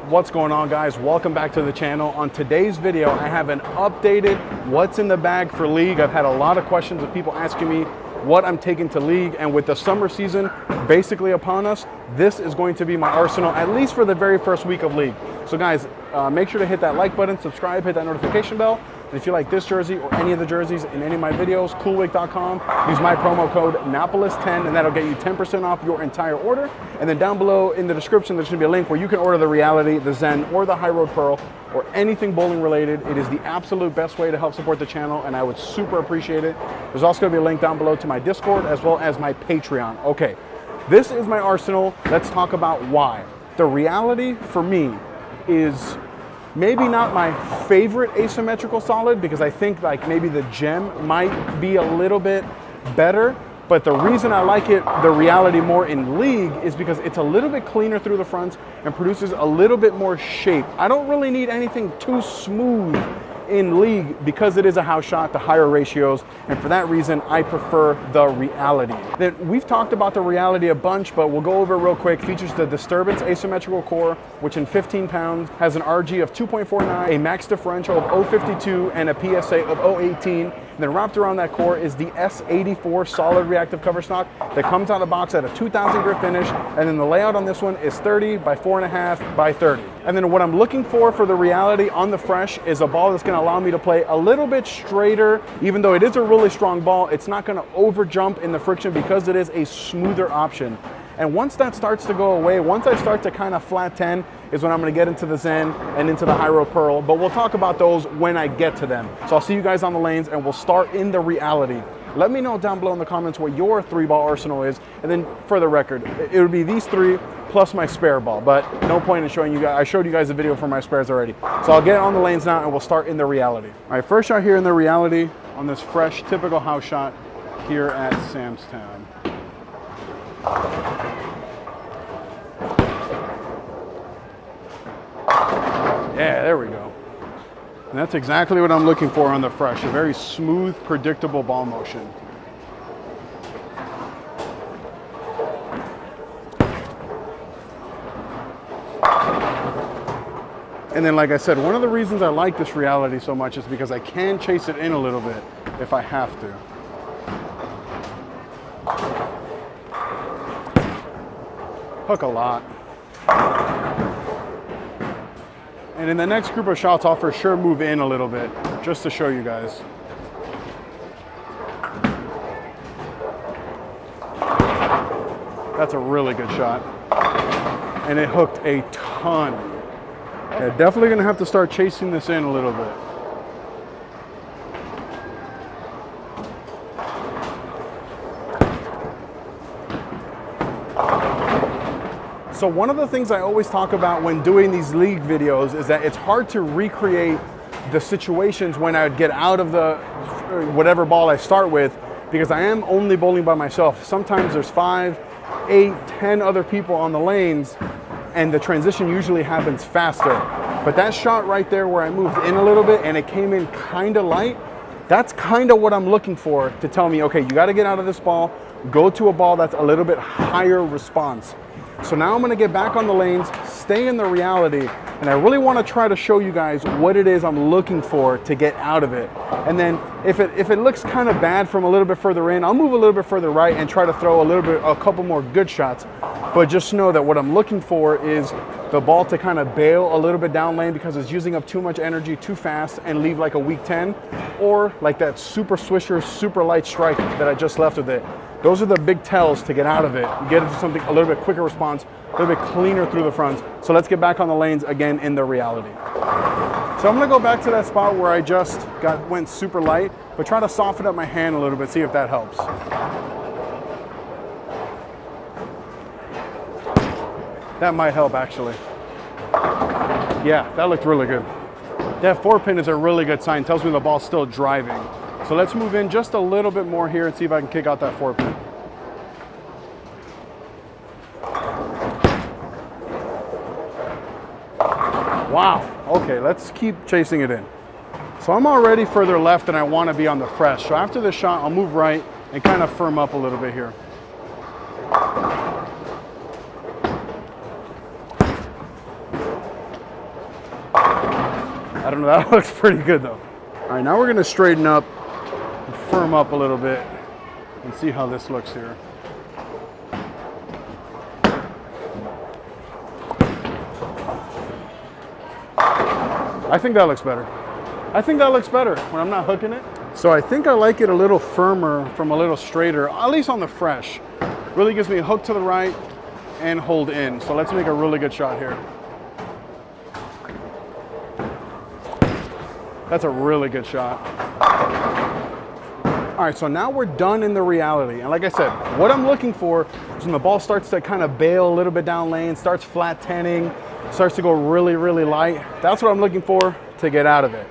What's going on, guys? Welcome back to the channel. On today's video, I have an updated what's in the bag for league. I've had a lot of questions of people asking me what I'm taking to league, and with the summer season basically upon us, this is going to be my arsenal, at least for the very first week of league. So guys, make sure to hit that like button, subscribe, hit that notification bell. And if you like this jersey or any of the jerseys in any of my videos, coolwick.com, use my promo code Napoles10 and that'll get you 10% off your entire order. And then down below in the description, there's gonna be a link where you can order the Reality, the Zen, or the High Road Pearl, or anything bowling related. It is the absolute best way to help support the channel, and I would super appreciate it. There's also gonna be a link down below to my Discord as well as my Patreon. Okay, this is my arsenal. Let's talk about why. The Reality for me is maybe not my favorite asymmetrical solid, because I think like maybe the gem might be a little bit better. But the reason I like it, the Reality, more in league is because it's a little bit cleaner through the fronts and produces a little bit more shape. I don't really need anything too smooth in league because it is a house shot, the higher ratios, and for that reason I prefer the Reality. Then we've talked about the Reality a bunch, but we'll go over it real quick. Features the Disturbance asymmetrical core, which in 15 pounds has an RG of 2.49, a max differential of 0.52, and a PSA of 0.18. And then wrapped around that core is the S84 solid reactive cover stock that comes out of the box at a 2000 grit finish, and then the layout on this one is 30 by 4.5 by 30. And then what I'm looking for the Reality on the fresh is a ball that's gonna allow me to play a little bit straighter. Even though it is a really strong ball, it's not gonna over jump in the friction because it is a smoother option. And once that starts to go away, once I start to kind of flat 10, is when I'm gonna get into the Zen and into the High Road Pearl, but we'll talk about those when I get to them. So I'll see you guys on the lanes, and we'll start in the Reality. Let me know down below in the comments what your 3-ball arsenal is, and then for the record, it would be these 3 plus my spare ball, but no point in showing you guys. I showed you guys a video for my spares already. So I'll get on the lanes now and we'll start in the Reality. All right, first shot here in the Reality on this fresh, typical house shot here at Sam's Town. Yeah, there we go. And that's exactly what I'm looking for on the fresh, a very smooth, predictable ball motion. And then, like I said, one of the reasons I like this Reality so much is because I can chase it in a little bit if I have to. Hook a lot. And in the next group of shots, I'll for sure move in a little bit, just to show you guys. That's a really good shot. And it hooked a ton. Yeah, definitely gonna have to start chasing this in a little bit. So one of the things I always talk about when doing these league videos is that it's hard to recreate the situations when I would get out of the whatever ball I start with, because I am only bowling by myself. Sometimes there's 5, 8, 10 other people on the lanes, and the transition usually happens faster. But that shot right there where I moved in a little bit and it came in kind of light, that's kind of what I'm looking for to tell me, okay, you got to get out of this ball, go to a ball that's a little bit higher response. So now I'm gonna get back on the lanes, stay in the Reality, and I really wanna try to show you guys what it is I'm looking for to get out of it. And then if it looks kind of bad from a little bit further in, I'll move a little bit further right and try to throw a couple more good shots. But just know that what I'm looking for is the ball to kind of bail a little bit down lane because it's using up too much energy too fast and leave like a weak 10, or like that super swisher, super light strike that I just left with it. Those are the big tells to get out of it. Get into something a little bit quicker response, a little bit cleaner through the fronts. So let's get back on the lanes again in the Reality. So I'm gonna go back to that spot where I just went super light, but try to soften up my hand a little bit, see if that helps. That might help actually. Yeah, that looked really good. That 4-pin is a really good sign, tells me the ball's still driving. So let's move in just a little bit more here and see if I can kick out that 4-pin. Wow, okay, let's keep chasing it in. So I'm already further left than I want to be on the fresh. So after this shot, I'll move right and kind of firm up a little bit here. I don't know, that looks pretty good though. All right, now we're gonna straighten up, firm up a little bit, and see how this looks here. I think that looks better. I think that looks better when I'm not hooking it. So I think I like it a little firmer from a little straighter, at least on the fresh. Really gives me a hook to the right and hold in. So let's make a really good shot here. That's a really good shot. All right, so now we're done in the reality. And like I said, what I'm looking for is when the ball starts to kind of bail a little bit down lane, starts flat tanning, starts to go really, really light. That's what I'm looking for to get out of it.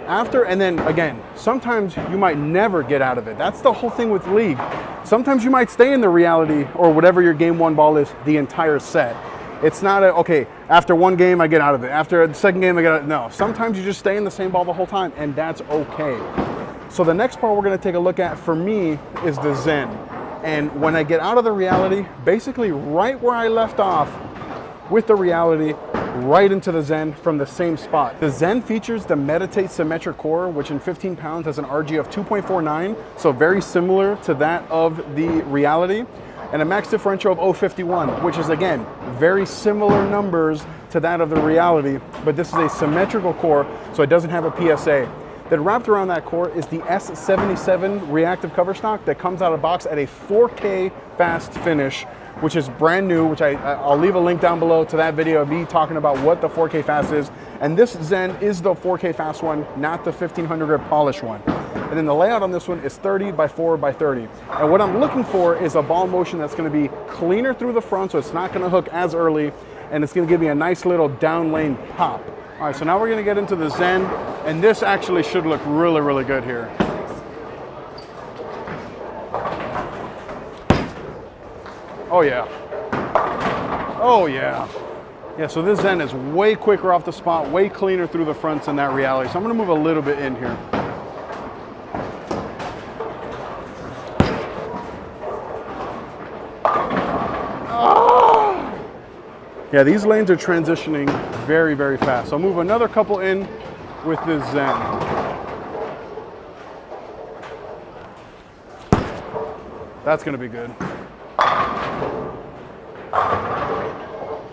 After, and then again, sometimes you might never get out of it. That's the whole thing with League. Sometimes you might stay in the reality or whatever your game one ball is the entire set. It's not okay, after one game I get out of it. After the second game I get out of it. No, sometimes you just stay in the same ball the whole time, and that's okay. So the next ball we're gonna take a look at for me is the Zen. And when I get out of the reality, basically right where I left off with the reality, right into the Zen from the same spot. The Zen features the Meditate Symmetric Core, which in 15 pounds has an RG of 2.49, so very similar to that of the reality, and a max differential of 0.51, which is again, very similar numbers to that of the reality, but this is a symmetrical core, so it doesn't have a PSA. Then wrapped around that core is the S77 reactive cover stock that comes out of the box at a 4K fast finish, which is brand new, which I'll leave a link down below to that video of me talking about what the 4K fast is. And this Zen is the 4K fast one, not the 1500 grit polish one. And then the layout on this one is 30 by 4 by 30. And what I'm looking for is a ball motion that's gonna be cleaner through the front, so it's not gonna hook as early, and it's gonna give me a nice little down lane pop. All right, so now we're gonna get into the Zen, and this actually should look really, really good here. Oh yeah. Oh yeah. Yeah, so this Zen is way quicker off the spot, way cleaner through the fronts than that reality. So I'm gonna move a little bit in here. Oh! Yeah, these lanes are transitioning very, very fast. So I'll move another couple in with this Zen. That's gonna be good.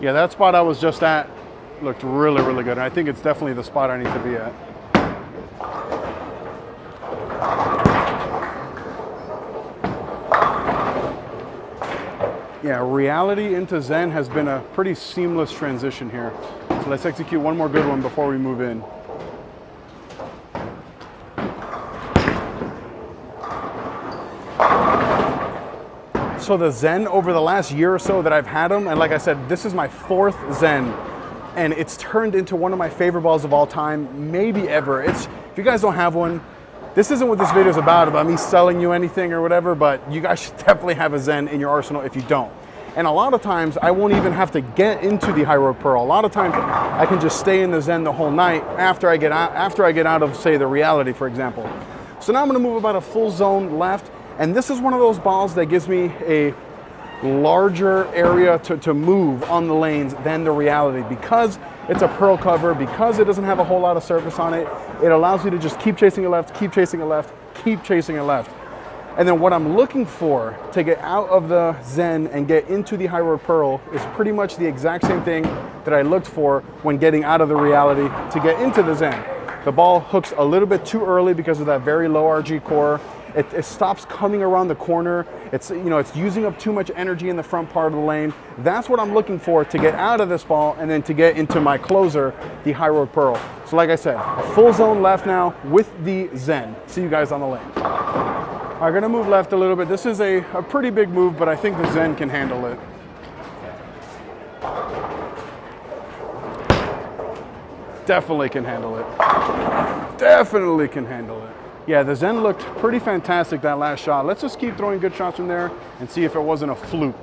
Yeah, that spot I was just at looked really, really good. And I think it's definitely the spot I need to be at. Yeah, reality into Zen has been a pretty seamless transition here. So let's execute one more good one before we move in. So the Zen over the last year or so that I've had them, and like I said, this is my 4th Zen, and it's turned into one of my favorite balls of all time, maybe ever. If you guys don't have one, this isn't what this video is about me selling you anything or whatever, but you guys should definitely have a Zen in your arsenal if you don't. And a lot of times I won't even have to get into the high road pearl. A lot of times I can just stay in the Zen the whole night after I get out of, say, the reality, for example. So now I'm gonna move about a full zone left. And this is one of those balls that gives me a larger area to move on the lanes than the reality. Because it's a pearl cover, because it doesn't have a whole lot of surface on it, it allows you to just keep chasing it left, keep chasing it left, keep chasing it left. And then what I'm looking for to get out of the Zen and get into the high road pearl is pretty much the exact same thing that I looked for when getting out of the reality to get into the Zen. The ball hooks a little bit too early because of that very low RG core. It stops coming around the corner. It's using up too much energy in the front part of the lane. That's what I'm looking for to get out of this ball and then to get into my closer, the high road pearl. So like I said, a full zone left now with the Zen. See you guys on the lane. I'm gonna move left a little bit. This is a pretty big move, but I think the Zen can handle it. Definitely can handle it. Definitely can handle it. Yeah, the Zen looked pretty fantastic that last shot. Let's just keep throwing good shots from there and see if it wasn't a fluke.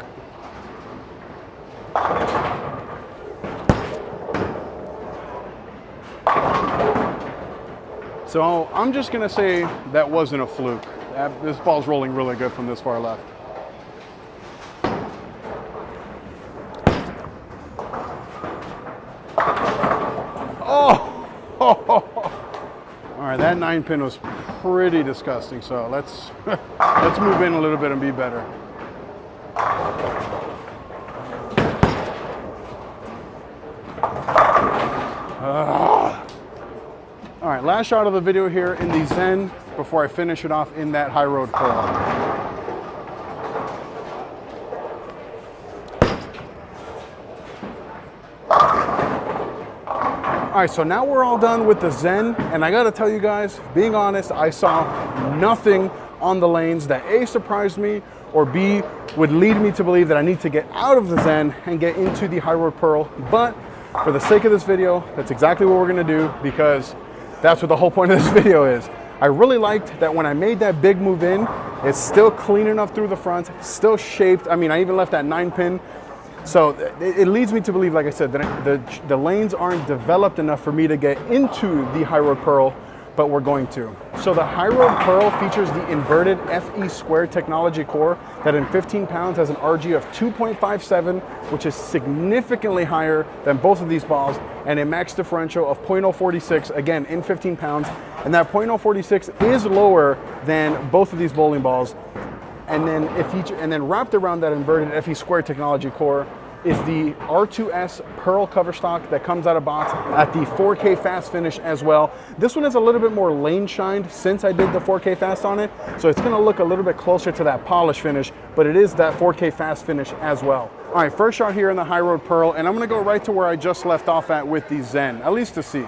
So I'm just gonna say that wasn't a fluke. This ball's rolling really good from this far left. Oh, that 9-pin was pretty disgusting. So let's let's move in a little bit and be better. All right, last shot of the video here in the Zen before I finish it off in that High Road Pearl. All right, so now we're all done with the Zen, and I gotta tell you guys, being honest, I saw nothing on the lanes that A, surprised me, or B, would lead me to believe that I need to get out of the Zen and get into the High Road Pearl. But for the sake of this video, that's exactly what we're gonna do, because that's what the whole point of this video is. I really liked that when I made that big move in, it's still clean enough through the front, still shaped. I mean, I even left that 9-pin. So it leads me to believe, like I said, that the lanes aren't developed enough for me to get into the High Road Pearl, but we're going to. So the High Road Pearl features the inverted FE squared technology core that in 15 pounds has an RG of 2.57, which is significantly higher than both of these balls, and a max differential of 0.046, again, in 15 pounds. And that 0.046 is lower than both of these bowling balls. And then wrapped around that inverted FE squared technology core is the R2S Pearl cover stock that comes out of box at the 4K fast finish as well. This one is a little bit more lane shined since I did the 4K fast on it, so it's gonna look a little bit closer to that polish finish, but it is that 4K fast finish as well. All right, first shot here in the High Road Pearl, and I'm gonna go right to where I just left off at with the Zen, at least to see.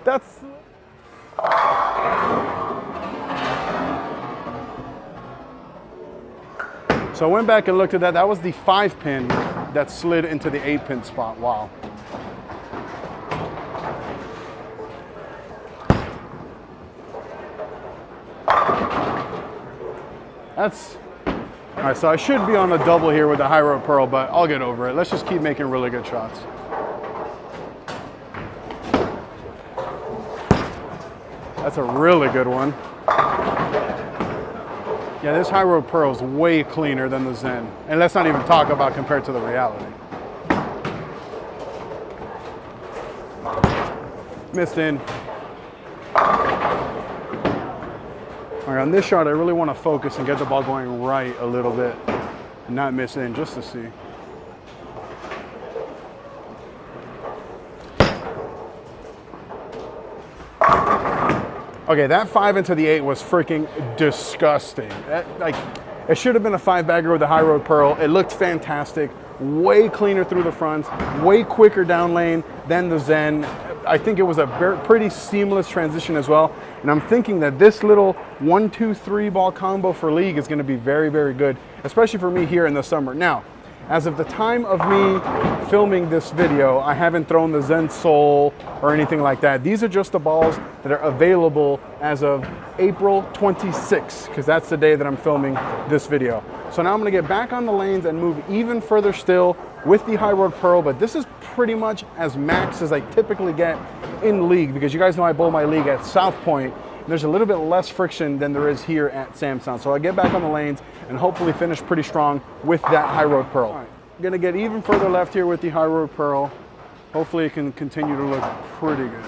That's... So I went back and looked at that. That was the 5-pin that slid into the 8-pin spot. Wow. That's... All right, so I should be on a double here with the High Road Pearl, but I'll get over it. Let's just keep making really good shots. That's a really good one. Yeah, this High Road Pearl is way cleaner than the Zen. And let's not even talk about compared to the reality. Missed in. All right, on this shot, I really want to focus and get the ball going right a little bit and not miss in, just to see. Okay, that 5 into the 8 was freaking disgusting. It should have been a 5-bagger with the High Road Pearl. It looked fantastic, way cleaner through the front, way quicker down lane than the Zen. I think it was a pretty seamless transition as well. And I'm thinking that this little 1-2-3 ball combo for League is gonna be very, very good, especially for me here in the summer. Now, as of the time of me filming this video, I haven't thrown the Zen Soul or anything like that. These are just the balls that are available as of April 26th, because that's the day that I'm filming this video. So now I'm gonna get back on the lanes and move even further still with the High Road Pearl, but this is pretty much as max as I typically get in League, because you guys know I bowl my League at South Point. There's a little bit less friction than there is here at Samson. So I get back on the lanes and hopefully finish pretty strong with that High Road Pearl. All right, I'm gonna get even further left here with the High Road Pearl. Hopefully it can continue to look pretty good.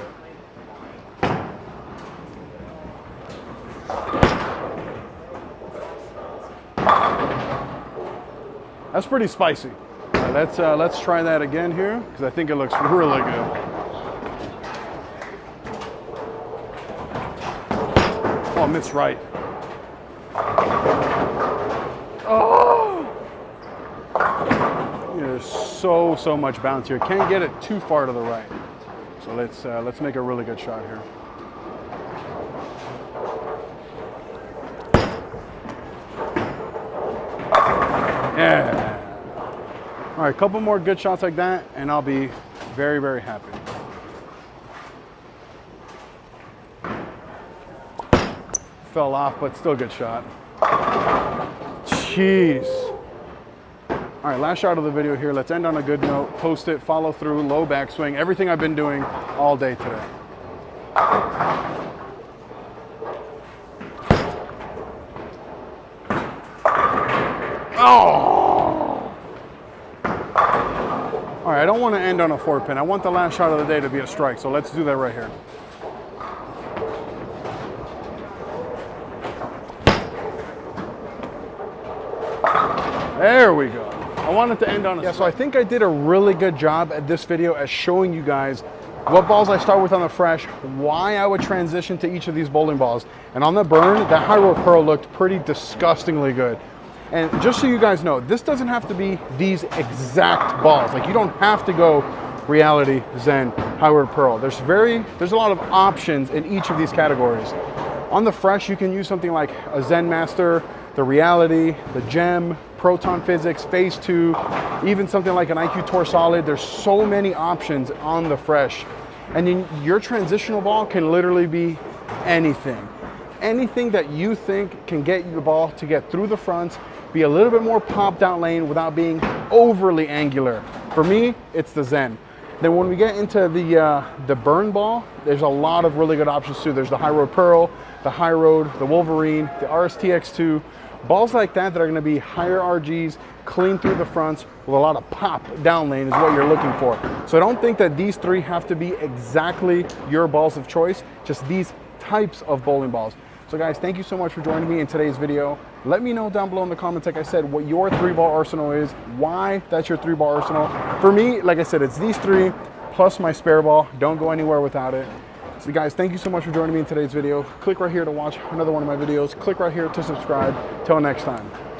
That's pretty spicy. Let's try that again here, because I think it looks really good. Oh, missed right. Oh! There's so much bounce here. Can't get it too far to the right. So let's make a really good shot here. Yeah. All right, a couple more good shots like that, and I'll be very, very happy. Fell off, but still good shot. Jeez. All right, last shot of the video here. Let's end on a good note. Post it, follow through, low backswing, everything I've been doing all day today. Oh! All right, I don't want to end on a 4-pin. I want the last shot of the day to be a strike, so let's do that right here. There we go. I wanted to end on a strike. So I think I did a really good job at this video at showing you guys what balls I start with on the fresh, why I would transition to each of these bowling balls. And on the burn, that High Road Pearl looked pretty disgustingly good. And just so you guys know, this doesn't have to be these exact balls. Like, you don't have to go Reality, Zen, High Road Pearl. There's a lot of options in each of these categories. On the fresh, you can use something like a Zen Master, the Reality, the Gem, Proton Physics, Phase 2, even something like an IQ Tour Solid. There's so many options on the fresh. And then your transitional ball can literally be anything. Anything that you think can get the ball to get through the front, be a little bit more popped out lane without being overly angular. For me, it's the Zen. Then when we get into the burn ball, there's a lot of really good options too. There's the High Road Pearl, the High Road, the Wolverine, the RSTX2. Balls like that are gonna be higher RGs, clean through the fronts with a lot of pop down lane is what you're looking for. So I don't think that these three have to be exactly your balls of choice, just these types of bowling balls. So guys, thank you so much for joining me in today's video. Let me know down below in the comments, like I said, what your 3-ball arsenal is, why that's your 3-ball arsenal. For me, like I said, it's these 3 plus my spare ball. Don't go anywhere without it. So guys, thank you so much for joining me in today's video. Click right here to watch another one of my videos. Click right here to subscribe. Till next time.